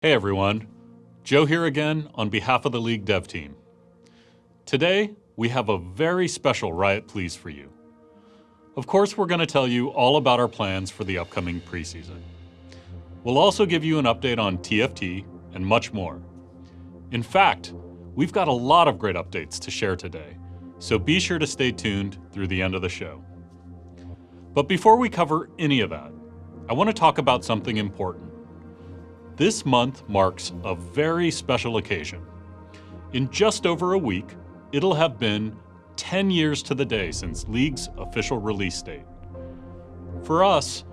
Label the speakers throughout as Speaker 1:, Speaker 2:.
Speaker 1: Hey everyone, Joe here again on behalf of the League dev team. Today, we have a very special Riot Pls for you. Of course, we're going to tell you all about our plans for the upcoming preseason. We'll also give you an update on TFT and much more. In fact, we've got a lot of great updates to share today, so be sure to stay tuned through the end of the show. But before we cover any of that, I want to talk about something important. This month marks a very special occasion. In just over a week, it'll have been 10 years to the day since League's official release date. For us,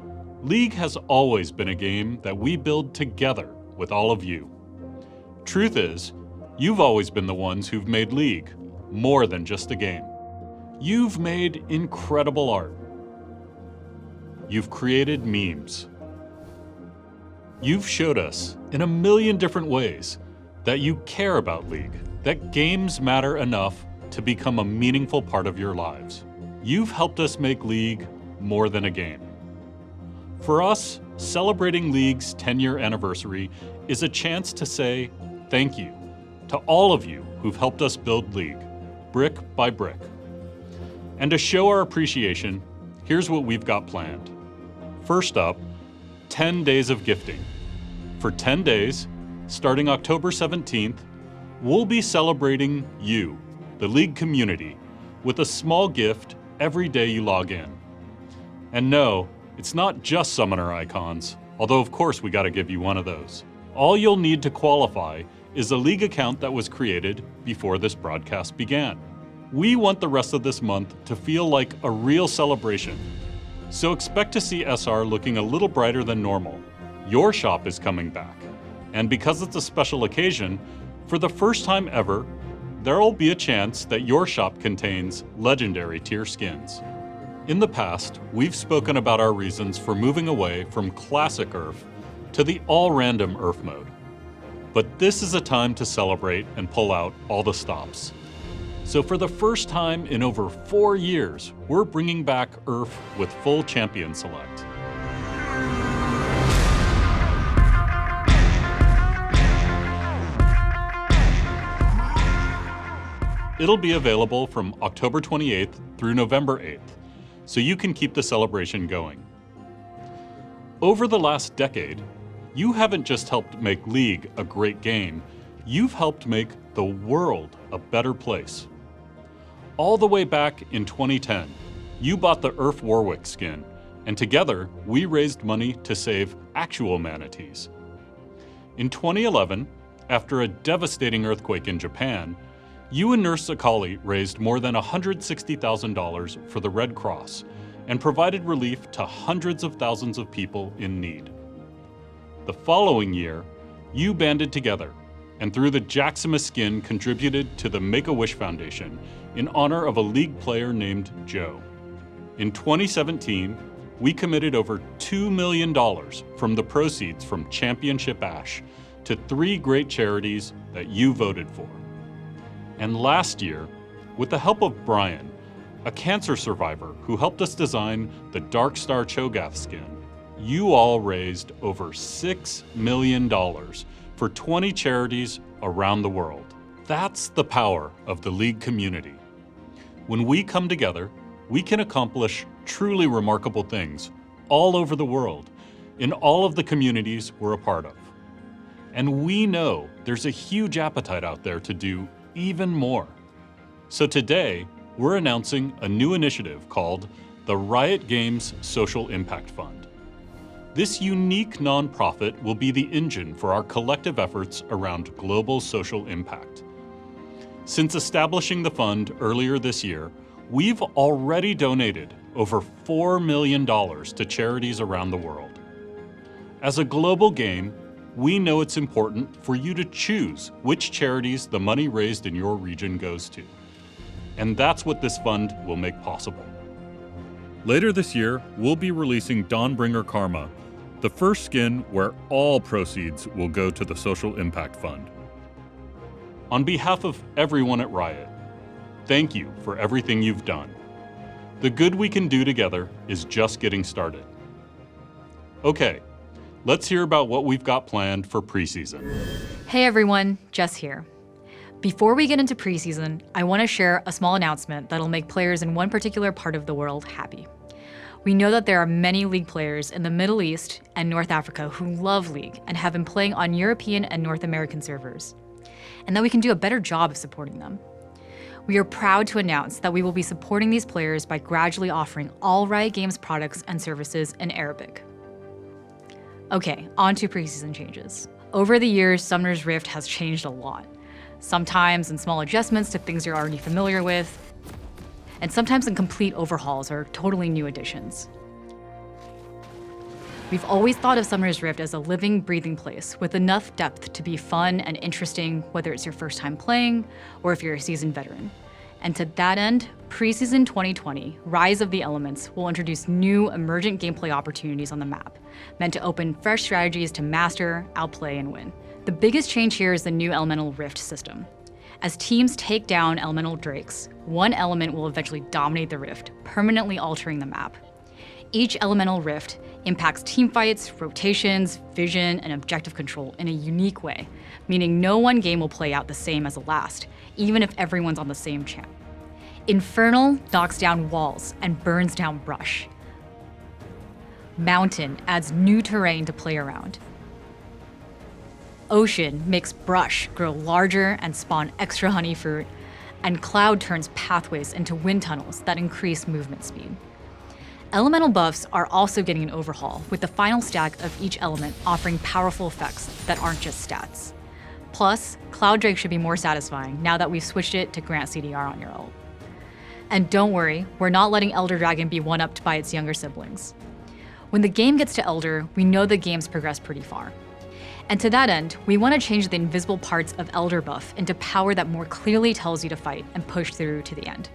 Speaker 1: League has always been a game that we build together with all of you. Truth is, you've always been the ones who've made League more than just a game. You've made incredible art. You've created memes. You've showed us in a million different ways that you care about League, that games matter enough to become a meaningful part of your lives. You've helped us make League more than a game. For us, celebrating League's 10-year anniversary is a chance to say thank you to all of you who've helped us build League, brick by brick. And to show our appreciation, here's what we've got planned. First up, 10 days of gifting. For 10 days, starting October 17th, we'll be celebrating you, the League community, with a small gift every day you log in. And no, it's not just summoner icons, although of course we gotta give you one of those. All you'll need to qualify is a League account that was created before this broadcast began. We want the rest of this month to feel like a real celebration. So expect to see SR looking a little brighter than normal. Your shop is coming back. And because it's a special occasion, for the first time ever, there'll be a chance that your shop contains legendary tier skins. In the past, we've spoken about our reasons for moving away from classic URF to the all-random URF mode. But this is a time to celebrate and pull out all the stops. So for the first time in over 4 years, we're bringing back URF with full champion select. It'll be available from October 28th through November 8th, so you can keep the celebration going. Over the last decade, you haven't just helped make League a great game, you've helped make the world a better place. All the way back in 2010, you bought the URF Warwick skin, and together we raised money to save actual manatees. In 2011, after a devastating earthquake in Japan, you and Nurse Akali raised more than $160,000 for the Red Cross and provided relief to hundreds of thousands of people in need. The following year, you banded together and through the Jaximus skin contributed to the Make-A-Wish Foundation in honor of a League player named Joe. In 2017, we committed over $2 million from the proceeds from Championship Ash to 3 great charities that you voted for. And last year, with the help of Brian, a cancer survivor who helped us design the Darkstar Cho'Gath skin, you all raised over $6 million for 20 charities around the world. That's the power of the League community. When we come together, we can accomplish truly remarkable things all over the world, in all of the communities we're a part of. And we know there's a huge appetite out there to do even more. So today, we're announcing a new initiative called the Riot Games Social Impact Fund. This unique nonprofit will be the engine for our collective efforts around global social impact. Since establishing the fund earlier this year, we've already donated over $4 million to charities around the world. As a global game, we know it's important for you to choose which charities the money raised in your region goes to. And that's what this fund will make possible. Later this year, we'll be releasing Dawnbringer Karma, the first skin where all proceeds will go to the Social Impact Fund. On behalf of everyone at Riot, thank you for everything you've done. The good we can do together is just getting started. Okay, let's hear about what we've got planned for preseason.
Speaker 2: Hey everyone, Jess here. Before we get into preseason, I want to share a small announcement that'll make players in one particular part of the world happy. We know that there are many League players in the Middle East and North Africa who love League and have been playing on European and North American servers, and that we can do a better job of supporting them. We are proud to announce that we will be supporting these players by gradually offering all Riot Games products and services in Arabic. Okay, on to preseason changes. Over the years, Summoner's Rift has changed a lot. Sometimes in small adjustments to things you're already familiar with, and sometimes in complete overhauls or totally new additions. We've always thought of Summoner's Rift as a living, breathing place with enough depth to be fun and interesting, whether it's your first time playing or if you're a seasoned veteran. And to that end, preseason 2020, Rise of the Elements will introduce new emergent gameplay opportunities on the map, meant to open fresh strategies to master, outplay, and win. The biggest change here is the new Elemental Rift system. As teams take down Elemental Drakes, one element will eventually dominate the Rift, permanently altering the map. Each Elemental Rift impacts teamfights, rotations, vision, and objective control in a unique way, meaning no one game will play out the same as the last, even if everyone's on the same champ. Infernal knocks down walls and burns down brush. Mountain adds new terrain to play around. Ocean makes brush grow larger and spawn extra honey fruit, and Cloud turns pathways into wind tunnels that increase movement speed. Elemental buffs are also getting an overhaul, with the final stack of each element offering powerful effects that aren't just stats. Plus, Cloud Drake should be more satisfying now that we've switched it to grant CDR on your ult. And don't worry, we're not letting Elder Dragon be one-upped by its younger siblings. When the game gets to Elder, we know the game's progressed pretty far. And to that end, we want to change the invisible parts of Elder buff into power that more clearly tells you to fight and push through to the end.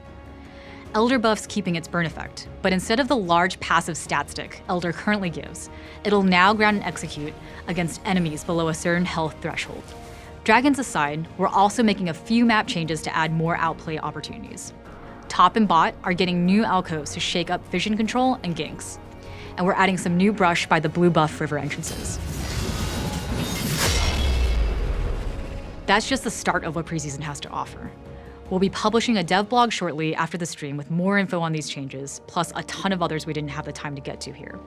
Speaker 2: Elder buff's keeping its burn effect, but instead of the large passive stat stick Elder currently gives, it'll now ground and execute against enemies below a certain health threshold. Dragons aside, we're also making a few map changes to add more outplay opportunities. Top and bot are getting new alcoves to shake up vision control and ganks. And we're adding some new brush by the blue buff river entrances. That's just the start of what preseason has to offer. We'll be publishing a dev blog shortly after the stream with more info on these changes, plus a ton of others we didn't have the time to get to here.